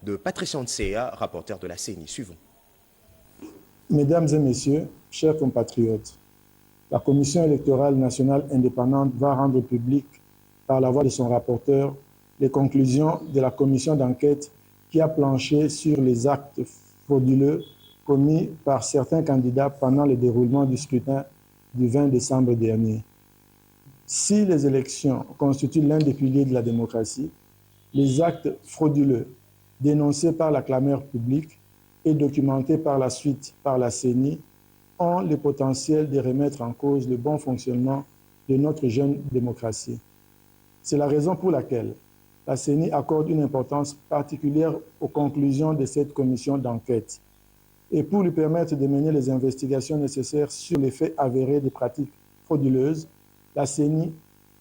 de Patricia Nsea, rapporteur de la CENI. Suivons. Mesdames et messieurs, chers compatriotes, la Commission électorale nationale indépendante va rendre public, par la voix de son rapporteur, les conclusions de la commission d'enquête qui a planché sur les actes frauduleux commis par certains candidats pendant le déroulement du scrutin du 20 décembre dernier. Si les élections constituent l'un des piliers de la démocratie, les actes frauduleux dénoncés par la clameur publique et documentés par la suite par la CENI ont le potentiel de remettre en cause le bon fonctionnement de notre jeune démocratie. C'est la raison pour laquelle la CENI accorde une importance particulière aux conclusions de cette commission d'enquête. Et pour lui permettre de mener les investigations nécessaires sur les faits avérés des pratiques frauduleuses, la CENI,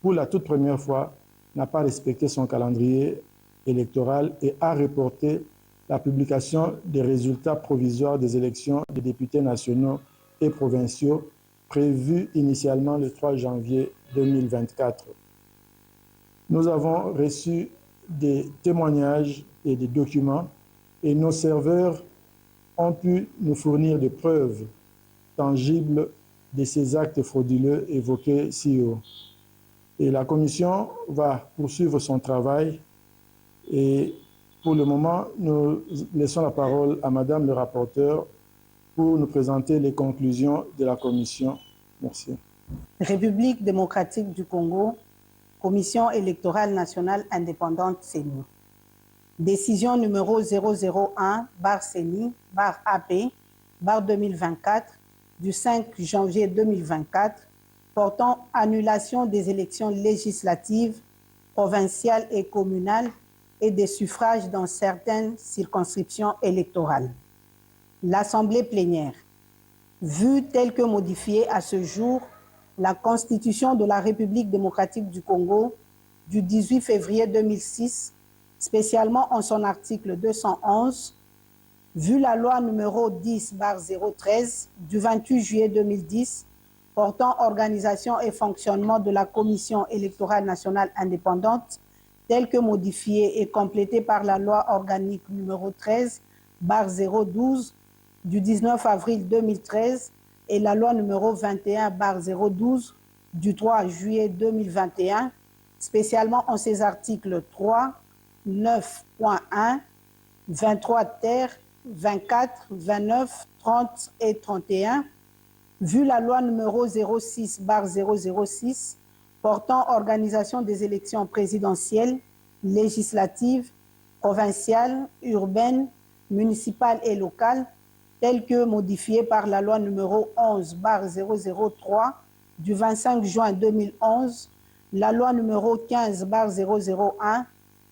pour la toute première fois, n'a pas respecté son calendrier électoral et a reporté la publication des résultats provisoires des élections des députés nationaux et provinciaux prévues initialement le 3 janvier 2024. Nous avons reçu des témoignages et des documents et nos serveurs ont pu nous fournir des preuves tangibles de ces actes frauduleux évoqués si haut. Et la Commission va poursuivre son travail et pour le moment, nous laissons la parole à Madame le rapporteur pour nous présenter les conclusions de la Commission. Merci. République démocratique du Congo, Commission électorale nationale indépendante CENI. Décision numéro 001-CENI-AP-2024 du 5 janvier 2024 portant annulation des élections législatives, provinciales et communales et des suffrages dans certaines circonscriptions électorales. L'Assemblée plénière, vue telle que modifiée à ce jour, la Constitution de la République démocratique du Congo du 18 février 2006, spécialement en son article 211, vu la loi numéro 10/013 du 28 juillet 2010 portant organisation et fonctionnement de la Commission électorale nationale indépendante, telle que modifiée et complétée par la loi organique numéro 13/012 du 19 avril 2013 et la loi numéro 21/012 du 3 juillet 2021, spécialement en ses articles 3, 9.1, 23 ter, 24, 29, 30 et 31, vu la loi numéro 06/006 portant organisation des élections présidentielles, législatives, provinciales, urbaines, municipales et locales, telle que modifiée par la loi numéro 11/003 du 25 juin 2011, la loi numéro 15/001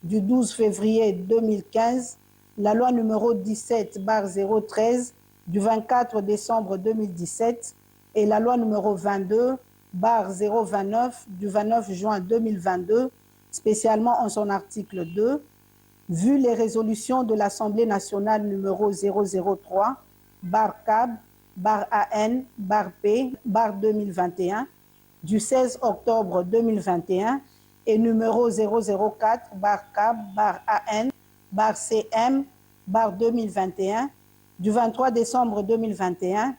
du 12 février 2015, la loi numéro 17/013 du 24 décembre 2017 et la loi numéro 22/029 du 29 juin 2022, spécialement en son article 2, vu les résolutions de l'Assemblée nationale numéro 003/CAB/AN/P/2021 du 16 octobre 2021 et numéro 004/CAB/AN/CM/2021 du 23 décembre 2021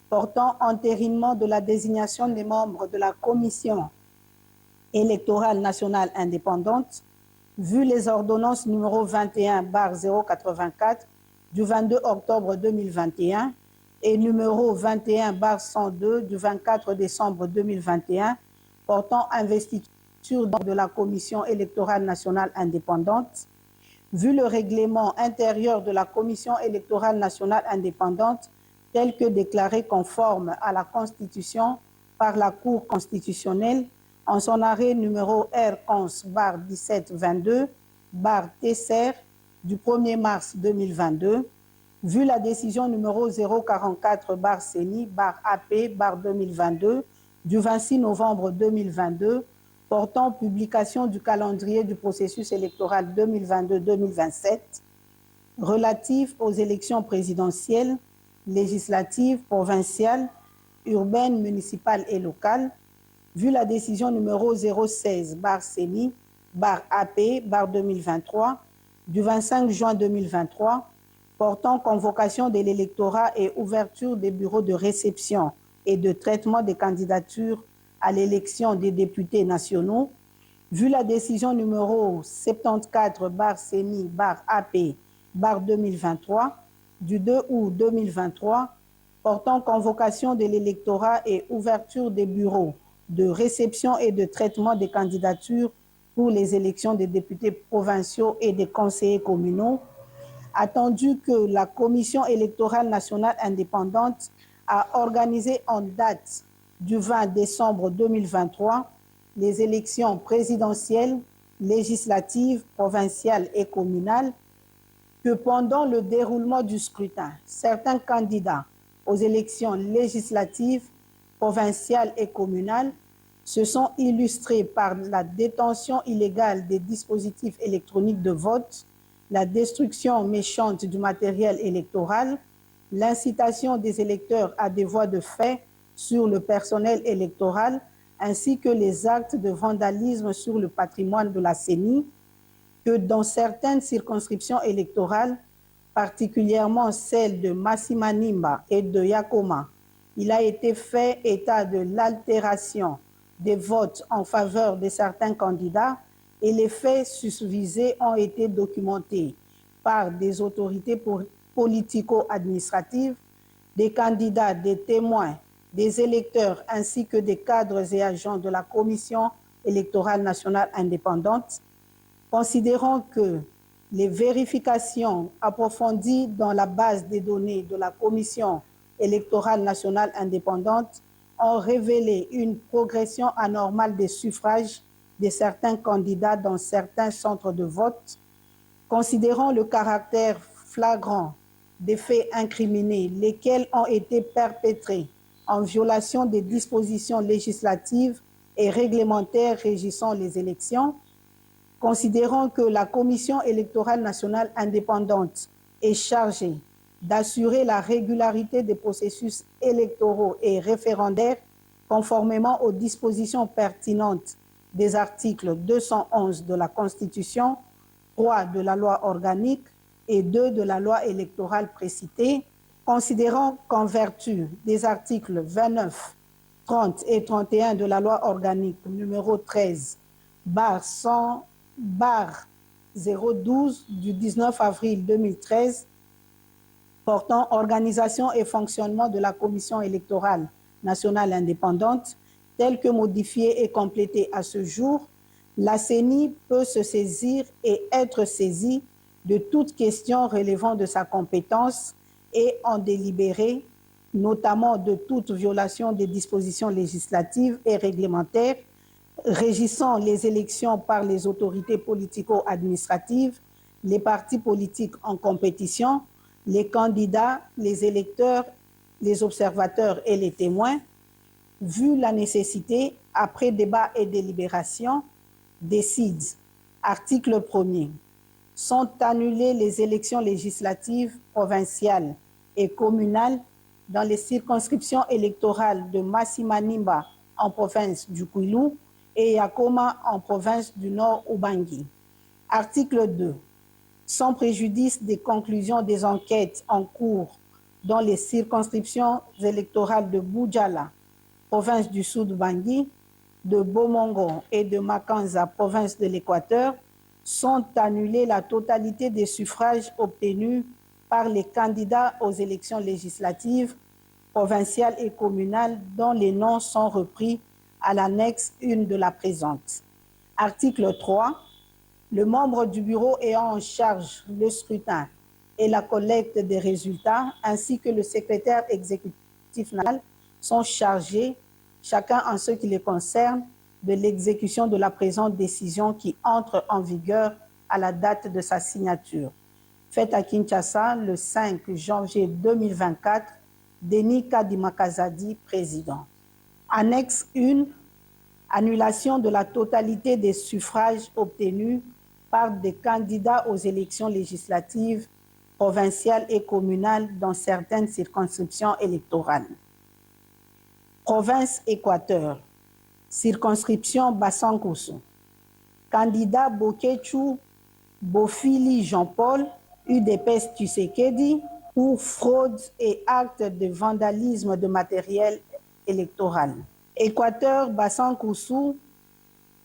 portant entérinement de la désignation des membres de la Commission électorale nationale indépendante, vu les ordonnances numéro 21/084 du 22 octobre 2021 et numéro 21/102 du 24 décembre 2021 portant investiture de la Commission électorale nationale indépendante, vu le règlement intérieur de la Commission électorale nationale indépendante tel que déclaré conforme à la Constitution par la Cour constitutionnelle en son arrêt numéro R11/1722/TCR du 1er mars 2022, vu la décision numéro 044/CENI/AP/2022 du 26 novembre 2022 portant publication du calendrier du processus électoral 2022-2027 relatif aux élections présidentielles, législatives, provinciales, urbaines, municipales et locales, vu la décision numéro 016/CENI/AP/2023 du 25 juin 2023 portant convocation de l'électorat et ouverture des bureaux de réception et de traitement des candidatures à l'élection des députés nationaux, vu la décision numéro 74/CENI/AP/2023 du 2 août 2023 portant convocation de l'électorat et ouverture des bureaux de réception et de traitement des candidatures pour les élections des députés provinciaux et des conseillers communaux, attendu que la Commission électorale nationale indépendante a organisé en date du 20 décembre 2023 les élections présidentielles, législatives, provinciales et communales, que pendant le déroulement du scrutin, certains candidats aux élections législatives, provinciales et communales se sont illustrés par la détention illégale des dispositifs électroniques de vote, la destruction méchante du matériel électoral, l'incitation des électeurs à des voies de fait sur le personnel électoral, ainsi que les actes de vandalisme sur le patrimoine de la CENI, que dans certaines circonscriptions électorales, particulièrement celles de Massimanimba et de Yakoma, il a été fait état de l'altération des votes en faveur de certains candidats et les faits susvisés ont été documentés par des autorités politico-administratives, des candidats, des témoins, des électeurs ainsi que des cadres et agents de la Commission électorale nationale indépendante, considérant que les vérifications approfondies dans la base des données de la Commission électorale nationale indépendante ont révélé une progression anormale des suffrages de certains candidats dans certains centres de vote, considérant le caractère flagrant des faits incriminés, lesquels ont été perpétrés en violation des dispositions législatives et réglementaires régissant les élections, considérant que la Commission électorale nationale indépendante est chargée d'assurer la régularité des processus électoraux et référendaires conformément aux dispositions pertinentes des articles 211 de la Constitution, 3 de la loi organique et 2 de la loi électorale précitée, considérant qu'en vertu des articles 29, 30 et 31 de la loi organique numéro 13/100/012 du 19 avril 2013 portant organisation et fonctionnement de la Commission électorale nationale indépendante, telle que modifiée et complétée à ce jour, la CENI peut se saisir et être saisie de toute question relevant de sa compétence et en délibérer, notamment de toute violation des dispositions législatives et réglementaires régissant les élections par les autorités politico-administratives, les partis politiques en compétition, les candidats, les électeurs, les observateurs et les témoins, vu la nécessité, après débat et délibération, décide, article 1er, sont annulées les élections législatives, provinciales et communales dans les circonscriptions électorales de Massimanimba en province du Kwilu et Yakoma en province du Nord Ubangi. Article 2. Sans préjudice des conclusions des enquêtes en cours dans les circonscriptions électorales de Boudjala, province du Sud Bangui, de Bomongo et de Makanza, province de l'Équateur, sont annulés la totalité des suffrages obtenus par les candidats aux élections législatives, provinciales et communales dont les noms sont repris à l'annexe 1 de la présente. Article 3. Le membre du bureau ayant en charge le scrutin et la collecte des résultats, ainsi que le secrétaire exécutif national, sont chargés, chacun en ce qui les concerne, de l'exécution de la présente décision qui entre en vigueur à la date de sa signature. Faite à Kinshasa le 5 janvier 2024, Denis Kadimakazadi, président. Annexe 1. Annulation de la totalité des suffrages obtenus par des candidats aux élections législatives, provinciales et communales dans certaines circonscriptions électorales. Province Équateur, circonscription Bassankosso. Candidat Bokechu Bofili Jean-Paul, UDPS Tshisekedi, pour fraude et actes de vandalisme de matériel électoral. Équateur Bassan Koussou,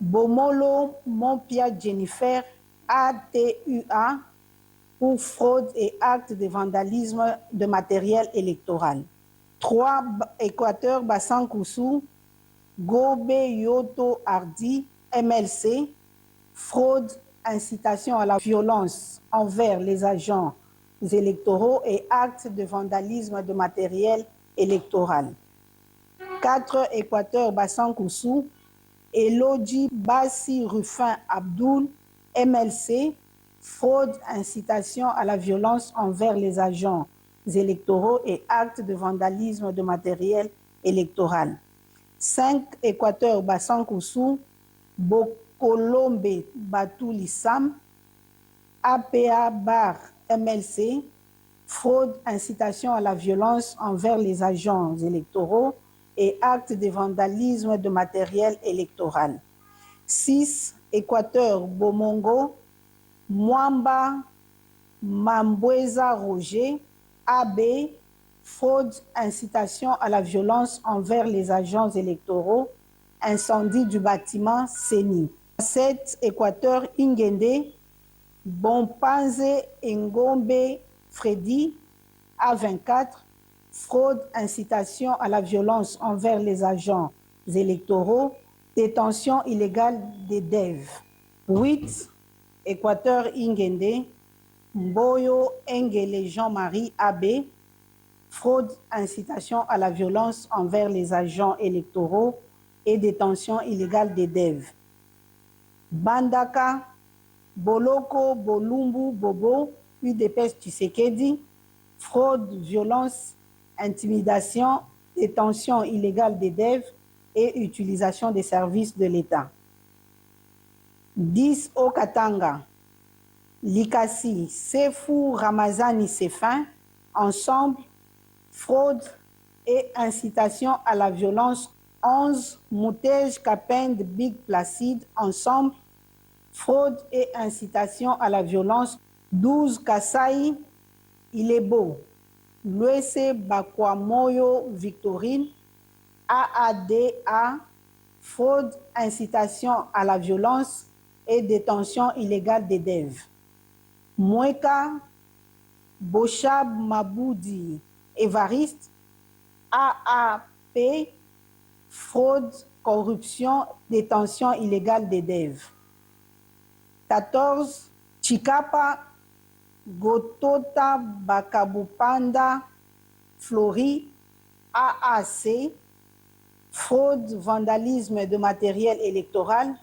Bomolo Mompia Jennifer, ATUA, pour fraude et actes de vandalisme de matériel électoral. 3. Équateur Bassan Koussou, Gobe Yoto Hardy, MLC, fraude, incitation à la violence envers les agents électoraux et actes de vandalisme de matériel électoral. 4. Équateur Bassan Koussou, Elodji Bassi Rufin Abdoul, MLC, fraude, incitation à la violence envers les agents électoraux et actes de vandalisme de matériel électoral. 5. Équateur Bassan Koussou, Bokolombe Batouli Sam, APA Bar MLC, fraude, incitation à la violence envers les agents électoraux et actes de vandalisme de matériel électoral. 6. Équateur Bomongo, Mwamba Mambweza Roger, AB, fraude, incitation à la violence envers les agents électoraux, incendie du bâtiment CENI. 7. Équateur Ingende, Bompanze Ngombe Freddy, A24, fraude, incitation à la violence envers les agents électoraux, détention illégale des DEV. 8. Équateur Ingende, Mboyo Engele Jean-Marie AB, fraude, incitation à la violence envers les agents électoraux et détention illégale des DEV. Bandaka, Boloko Bolumbu Bobo, UDPS Tshisekedi, fraude, violence, intimidation, détention illégale des DEV et utilisation des services de l'État. 10. Okatanga, Likasi, Sefou Ramazani Sefin, ensemble, fraude et incitation à la violence. 11. Moutej Kapend Big Placide, ensemble, fraude et incitation à la violence. 12. Kasai Ilebo, Luese Bakwamoyo Victorine, AADA, fraude, incitation à la violence et détention illégale des DEV. Mweka Boshab Maboudi Évariste, AAP, fraude, corruption, détention illégale des DEV. 14. Chikapa Gotota Bakabupanda Flori, AAC, fraude, vandalisme de matériel électoral,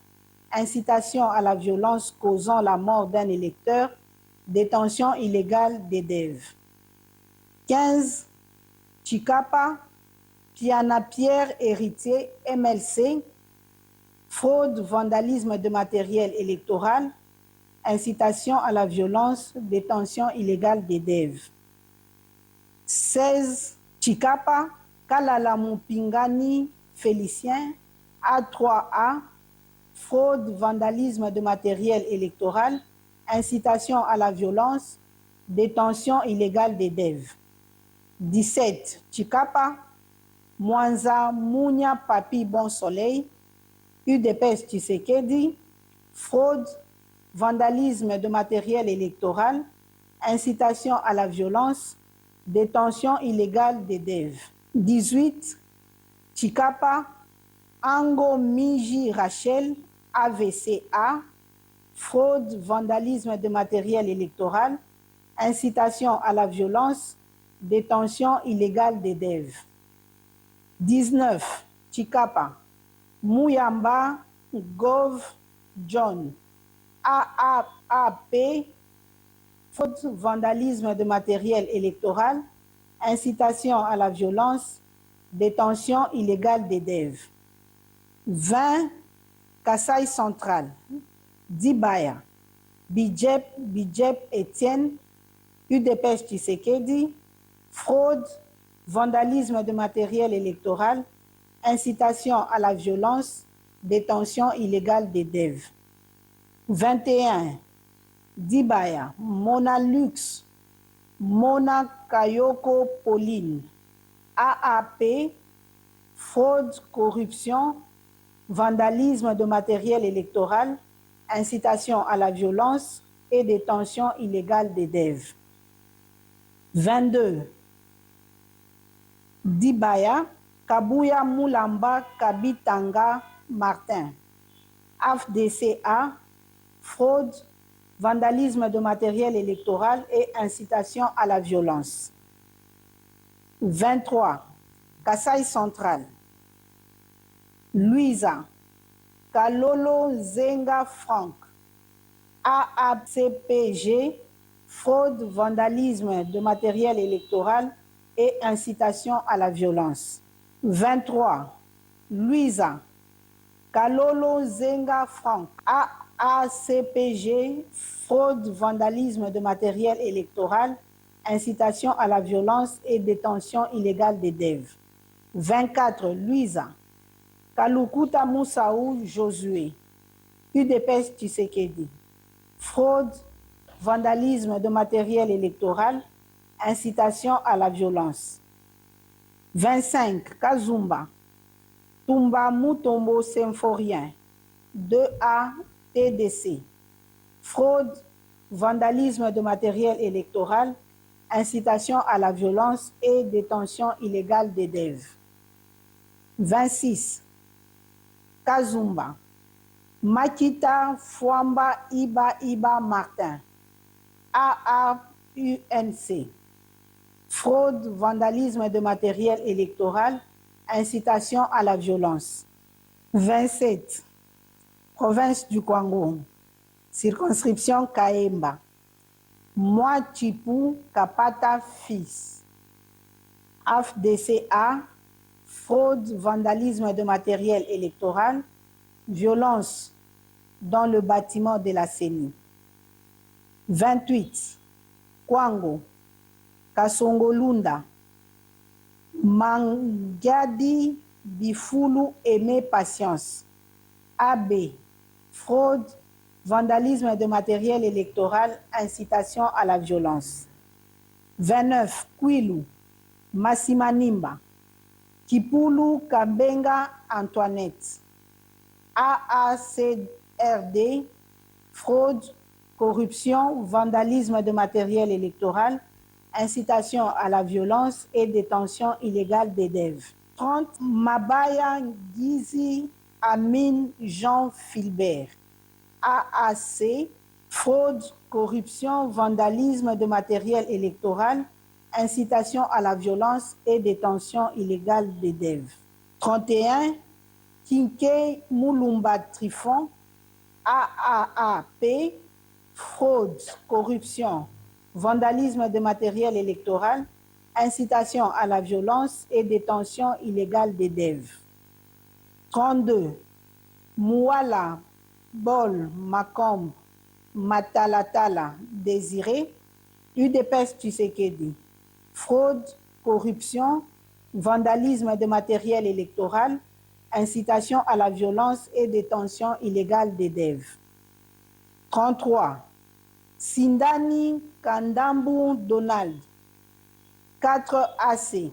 incitation à la violence causant la mort d'un électeur, détention illégale des DEV. 15. Chikapa Piana Pierre Héritier, MLC, fraude, vandalisme de matériel électoral, incitation à la violence, détention illégale des DEV. 16. Chikapa Kalala Mupingani Félicien, A3A, fraude, vandalisme de matériel électoral, incitation à la violence, détention illégale des DEV. 17. Chikapa Mwanza Mounia Papi Bon Soleil, UDPS Tshisekedi, fraude, vandalisme de matériel électoral, incitation à la violence, détention illégale des DEV. 18. Chikapa Ango Miji Rachel, AVCA, fraude, vandalisme de matériel électoral, incitation à la violence, détention illégale des DEV. 19. Chikapa Mouyamba Gov John, AAP, faute, vandalisme de matériel électoral, incitation à la violence, détention illégale des DEV. 20. Kasaï Central, Dibaya, Bidjep Etienne, UDPS Tshisekedi, fraude, vandalisme de matériel électoral, incitation à la violence, détention illégale des DEV. 21. Dibaya, Mona Lux, Mona Kayoko Pauline, AAP, fraude, corruption, vandalisme de matériel électoral, incitation à la violence et détention illégale des DEV. 22. Dibaya, Kabuya Moulamba Kabitanga Martin, AFDCA, fraude, vandalisme de matériel électoral et incitation à la violence. 23. Kasaï Central, Louisa, Kalolo Zenga Franck, AACPG, fraude, vandalisme de matériel électoral et incitation à la violence. 23. Louisa, Kalolo Zenga Franck, AACPG, fraude, vandalisme de matériel électoral, incitation à la violence et détention illégale des DEV. 24. Louisa, Kalukuta Moussaou Josué, UDPS Tshisekedi, fraude, vandalisme de matériel électoral, incitation à la violence. 25. Kazumba, Tumba Mutombo Symphorien, 2A TDC, fraude, vandalisme de matériel électoral, incitation à la violence et détention illégale des DEV. 26. Kazumba, Makita Fwamba Iba Martin, AAUNC, fraude, vandalisme de matériel électoral, incitation à la violence. 27. Province du Kwango, circonscription Kaemba, Moi Chipou Kapata Fils, AFDCA, fraude, vandalisme de matériel électoral, violence dans le bâtiment de la CENI. 28. Kwango, Kasongolunda, Mangiadi Bifulu Aimé Patience, AB, fraude, vandalisme de matériel électoral, incitation à la violence. 29. Kwilu, Massimanimba, Kipulu Kambenga Antoinette, AACRD, fraude, corruption, vandalisme de matériel électoral, incitation à la violence et détention illégale des DEV. 30. Mabaya Gizi Amin Jean Philbert, AAC, fraude, corruption, vandalisme de matériel électoral, incitation à la violence et détention illégale des DEV. 31. Kinke Moulumba Trifon, AAAP, fraude, corruption, vandalisme de matériel électoral, incitation à la violence et détention illégale des DEV. 32. Mouala Bol Makombe Matalatala Désiré, UDPS Tshisekedi, fraude, corruption, vandalisme de matériel électoral, incitation à la violence et détention illégale des DEV. 33. Sindani Kandambu Donald, 4AC,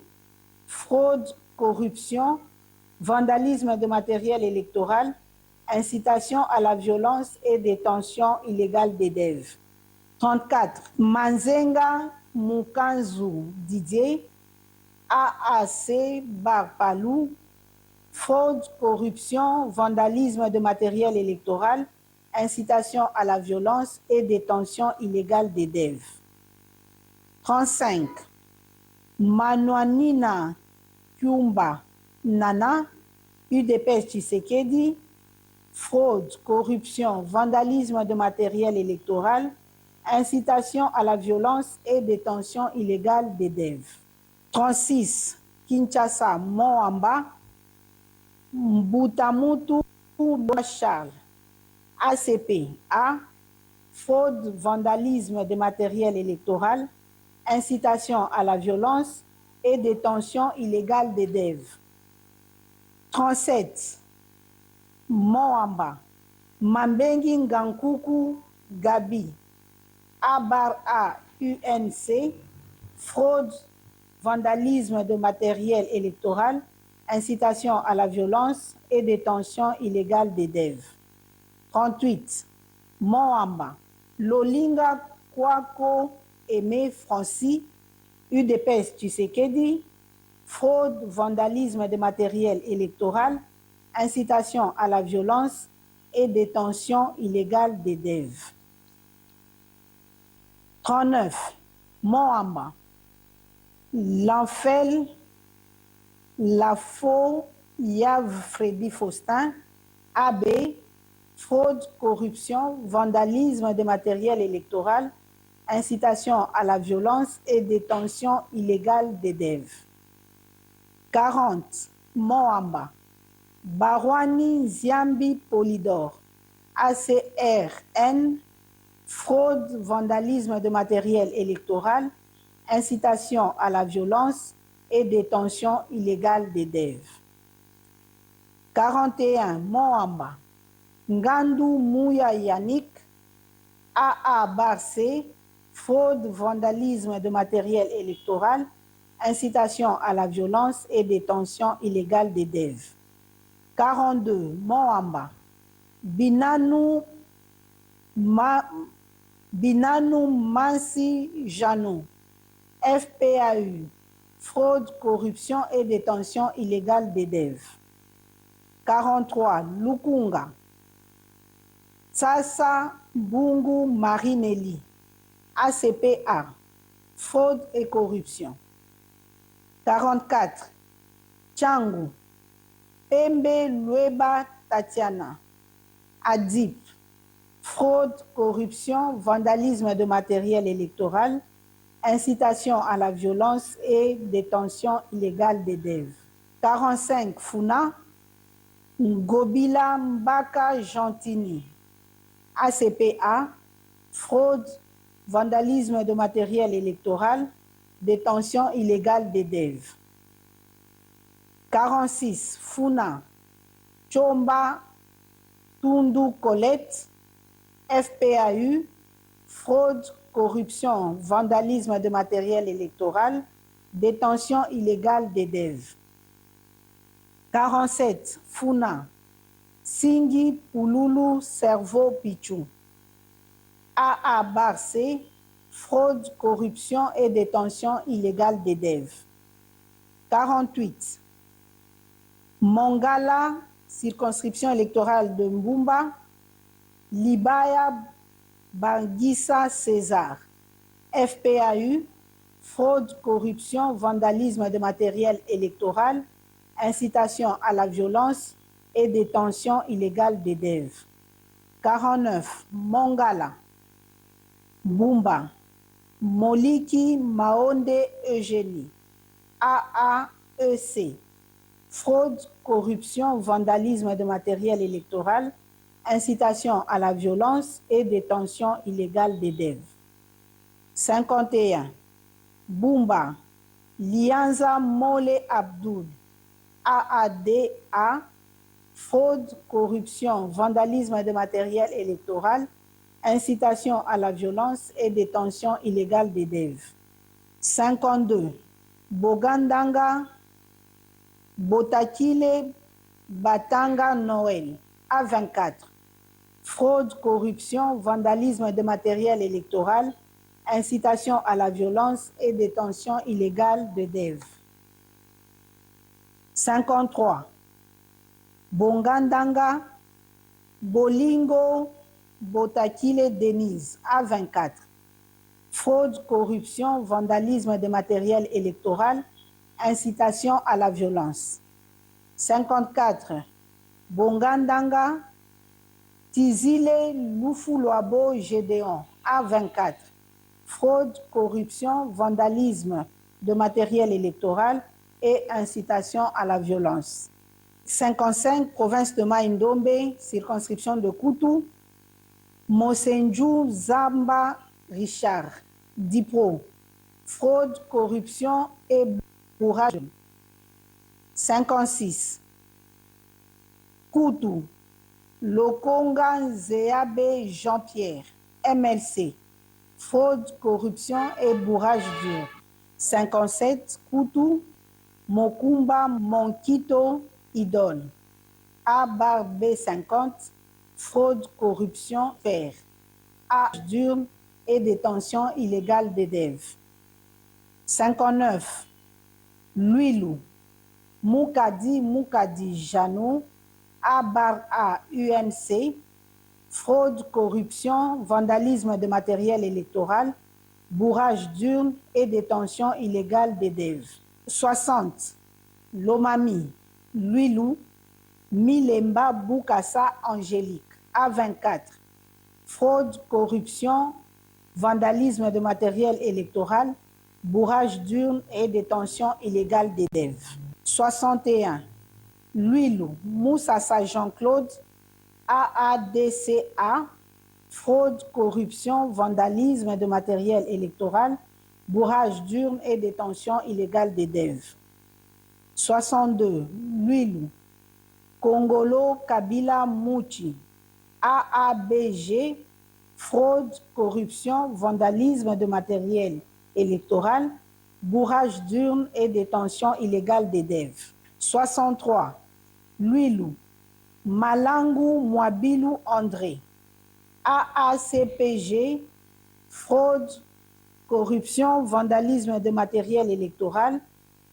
fraude, corruption, vandalisme de matériel électoral, incitation à la violence et détention illégale des DEV. 34. Manzenga Mukanzu Didier, AAC Barpalou, fraude, corruption, vandalisme de matériel électoral, incitation à la violence et détention illégale des DEV. 35. Manouanina Kyumba Nana, UDPS Tshisekedi, fraude, corruption, vandalisme de matériel électoral, incitation à la violence et détention illégale des DEV. 36. Kinshasa Moamba, Mbutamutu Charles, ACP, A, fraude, vandalisme de matériel électoral, incitation à la violence et détention illégale des DEV. 37. Moamba, Mambengi Ngankuku Gabi, A UNC, fraude, vandalisme de matériel électoral, incitation à la violence et détention illégale des DEV. 38. Moamba, Lolinga Kwako Aimé Francis, UDPS Tshisekedi, fraude, vandalisme de matériel électoral, incitation à la violence et détention illégale des DEV. 39. Moamba, L'Enfel, Lafaux, Yav Freddy Faustin, AB, fraude, corruption, vandalisme de matériel électoral, incitation à la violence et détention illégale des DEV. 40. Moamba, Barwani Ziambi Polydor, ACRN, fraude, vandalisme de matériel électoral, incitation à la violence et détention illégale des DEV. 41. Moamba, Ngandou Mouya Yannick, AA Barcé, fraude, vandalisme de matériel électoral, incitation à la violence et détention illégale des DEV. 42. Moamba, Binanou Mansi Janou, FPAU, fraude, corruption et détention illégale des DEV. 43. Lukunga, Tsassa Bungu Marinelli, ACPA, fraude et corruption. 44. Tchangu, Pembe Lueba Tatiana, ADIP, fraude, corruption, vandalisme de matériel électoral, incitation à la violence et détention illégale des DEV. 45. Funa, Ngobila Mbaka Gentini, ACPA, fraude, vandalisme de matériel électoral, détention illégale des DEV. 46. Funa, Chomba Tundu Colette, FPAU, fraude, corruption, vandalisme de matériel électoral, détention illégale des DEV. 47. Funa, Singi Pululu Cerveau Pichou, AA Barcé, fraude, corruption et détention illégale des DEV. 48. Mongala, circonscription électorale de Mbumba, Libaya Bangissa César, FPAU, fraude, corruption, vandalisme de matériel électoral, incitation à la violence et détention illégale des DEV. 49. Mongala, Bumba, Moliki Maonde Eugénie, AAEC, fraude, corruption, vandalisme de matériel électoral, incitation à la violence et détention illégale des DEV. 51. Bumba, Lianza Mole Abdoul, AADA, fraude, corruption, vandalisme de matériel électoral, incitation à la violence et détention illégale des DEV. 52. Bogandanga, Botakile Batanga Noël, A24, fraude, corruption, vandalisme de matériel électoral, incitation à la violence et détention illégale de DEV. 53. Bongandanga, Bolingo, Botakile Denise, A24, fraude, corruption, vandalisme de matériel électoral, incitation à la violence. 54. Bongandanga, Tizile Lufuloabo Gédéon, A24, fraude, corruption, vandalisme de matériel électoral et incitation à la violence. 55. Province de Maïndombe, circonscription de Koutou, Mosenju Zamba Richard, Dipro, fraude, corruption et bourrage. 56. Koutou, Lokonga Zéabe Jean-Pierre, MLC, fraude, corruption et bourrage dur. 57, Kutu, Mokumba, Monkito, Idole. A/B50, fraude, corruption, faire. A dur et détention illégale des devs. 59, Luilu, Moukadi Janou, A/A UNC, fraude, corruption, vandalisme de matériel électoral, bourrage d'urnes et détention illégale des devs. 60, Lomami, Luilu, Milemba Boukassa Angélique. A24, fraude, corruption, vandalisme de matériel électoral, bourrage d'urnes et détention illégale des devs. 61, Luilu, Moussassa Jean-Claude, AADCA, fraude, corruption, vandalisme de matériel électoral, bourrage d'urnes et détention illégale des devs. 62, Luilu, Congolo Kabila Mouchi, AABG, fraude, corruption, vandalisme de matériel électoral, bourrage d'urnes et détention illégale des devs. 63, Luilu, Malangu Mwabilou André, AACPG, fraude, corruption, vandalisme de matériel électoral,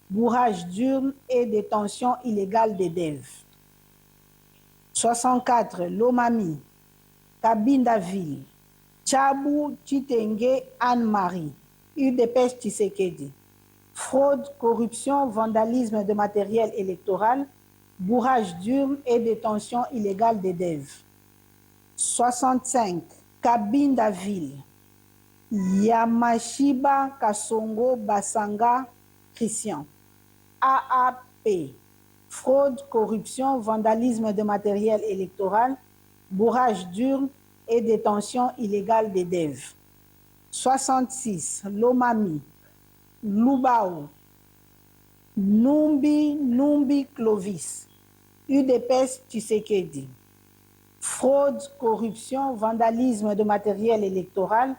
bourrage d'urnes et détention illégale des devs. 64, Lomami, Kabindaville, Tchabou Chitenge Anne-Marie, UDPS Tshisekedi, fraude, corruption, vandalisme de matériel électoral, bourrage d'urnes et détention illégale des devs. 65, Kabindaville, Yamashiba Kasongo Basanga Christian, AAP, fraude, corruption, vandalisme de matériel électoral, bourrage d'urnes et détention illégale des devs. 66, Lomami, Lubao, Numbi Clovis, UDPS Tshisekedi, fraude, corruption, vandalisme de matériel électoral,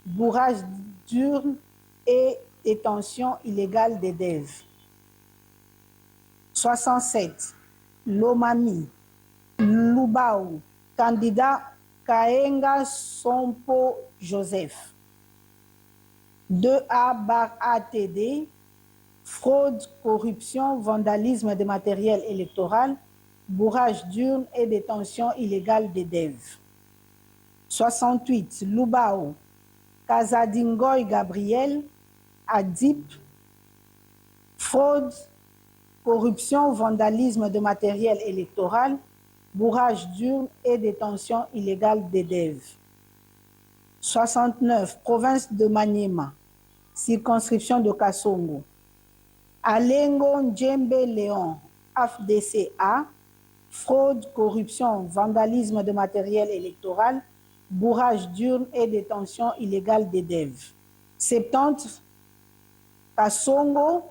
bourrage d'urnes et détention illégale des devs. 67, Lomami, Lubao, candidat Kaenga Sompo Joseph. 2A/ATD, fraude, corruption, vandalisme de matériel électoral, bourrage d'urnes et détention illégale des devs. 68, Lubao, Kazadingoy Gabriel, ADIP, fraude, corruption, vandalisme de matériel électoral, bourrage d'urnes et détention illégale des devs. 69, province de Maniema, circonscription de Kasongo. Alengo Ndjembe Léon, AFDCA, fraude, corruption, vandalisme de matériel électoral, bourrage d'urnes et détention illégale des devs. 70, Kasongo,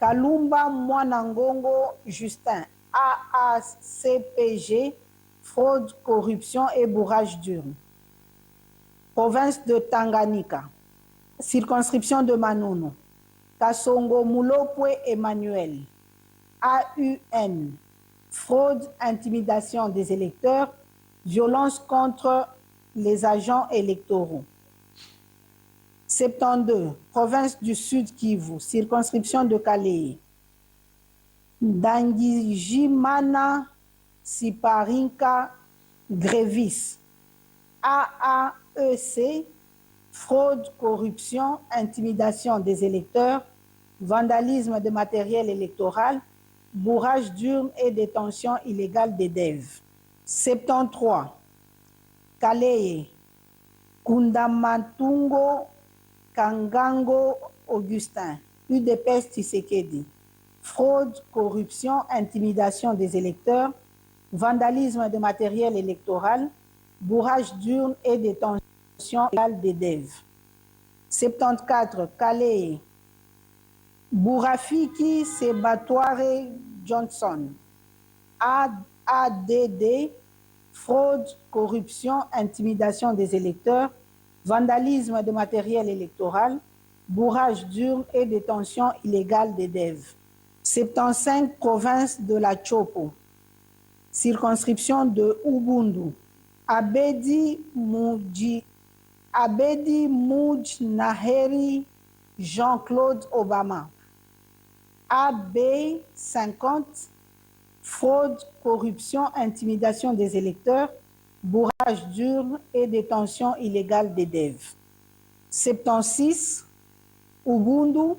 Kalumba Mwanangongo Justin, AACPG, fraude, corruption et bourrage d'urnes. Province de Tanganyika, circonscription de Manono, Kasongo Mulopwe Emmanuel, AUN, fraude, intimidation des électeurs, violence contre les agents électoraux. 72, province du Sud Kivu, circonscription de Kalei, Dangijimana Siparinka Grévis, AAEC, fraude, corruption, intimidation des électeurs, vandalisme de matériel électoral, bourrage d'urnes et détention illégale des devs. 73, Kalei, Kundamatungo Kangango Augustin, UDPS Tshisekedi, fraude, corruption, intimidation des électeurs, vandalisme de matériel électoral, bourrage d'urnes et détention illégale des devs. 74, Kalei, Bourafiki Sebatware Johnson, ADD, fraude, corruption, intimidation des électeurs, vandalisme de matériel électoral, bourrage d'urnes et détention illégale des DEV. 75 provinces de la Chopo, circonscription de Ubundu, Abedi Mujnaheri Jean-Claude Obama, AB 50, fraude, corruption, intimidation des électeurs, bourrage d'urnes et détention illégale des DEV. 76, Ubundu,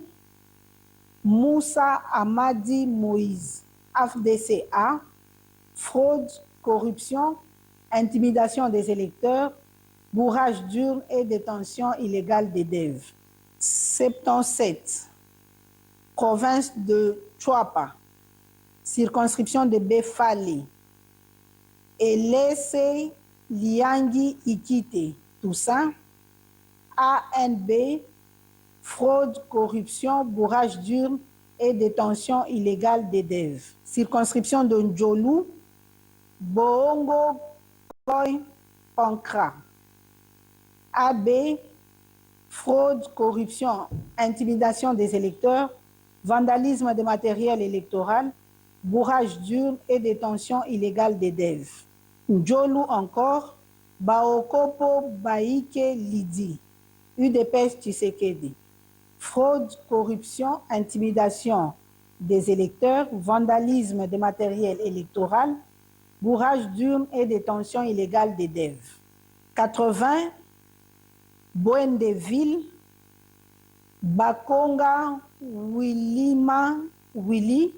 Moussa Amadi Moïse, AFDCA, fraude, corruption, intimidation des électeurs, bourrage d'urnes et détention illégale des DEV. 77, province de Chuapa, circonscription de Befali, Elese Liangi Ikite, Toussaint, ANB, fraude, corruption, bourrage d'urnes et détention illégale des DEV. Circonscription de Ndjolu, Boongo Koy Pankra, AB, fraude, corruption, intimidation des électeurs, vandalisme de matériel électoral, bourrage d'urnes et détention illégale des DEV. Ndjolu encore, Baokopo Baïke Lidi, UDPS Tshisekedi, fraude, corruption, intimidation des électeurs, vandalisme de matériel électoral, bourrage d'urnes et détention illégale des DEV. 80, Boendeville, Bakonga Willima Willy,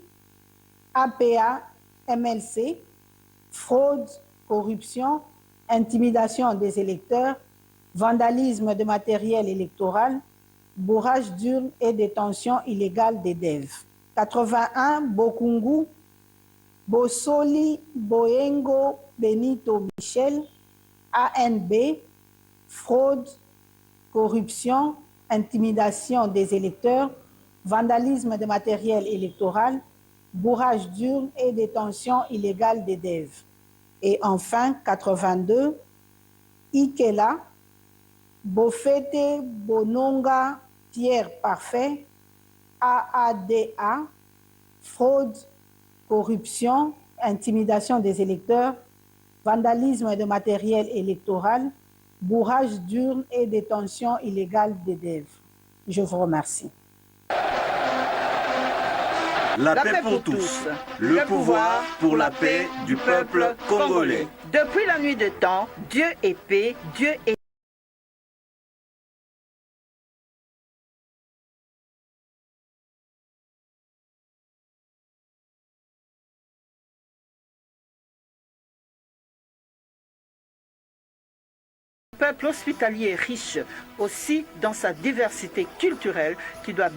APA MLC, fraude, corruption, intimidation des électeurs, vandalisme de matériel électoral, bourrage d'urnes et détention illégale des DEV. 81, Bokungu, Bosoli Boengo Benito Michel, ANB, fraude, corruption, intimidation des électeurs, vandalisme de matériel électoral, bourrage d'urnes et détention illégale des DEV. Et enfin, 82, Ikela, Bofete Bononga Pierre Parfait, AADA, fraude, corruption, intimidation des électeurs, vandalisme de matériel électoral, bourrage d'urnes et détention illégale des DEV. Je vous remercie. La paix pour tous, le pouvoir pour la paix du peuple congolais. Depuis la nuit des temps, Dieu est paix, Dieu est peuple hospitalier riche aussi dans sa diversité culturelle qui doit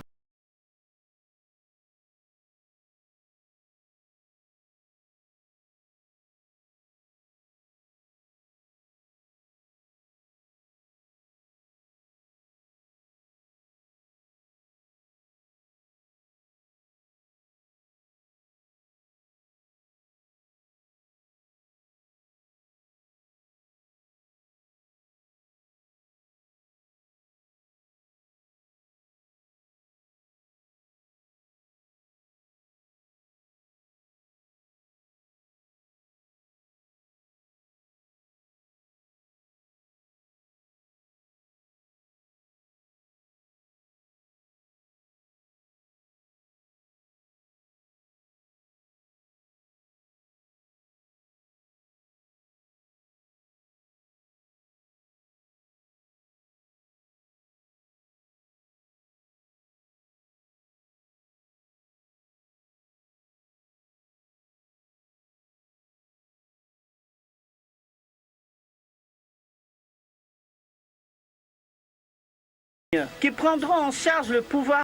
qui prendront en charge le pouvoir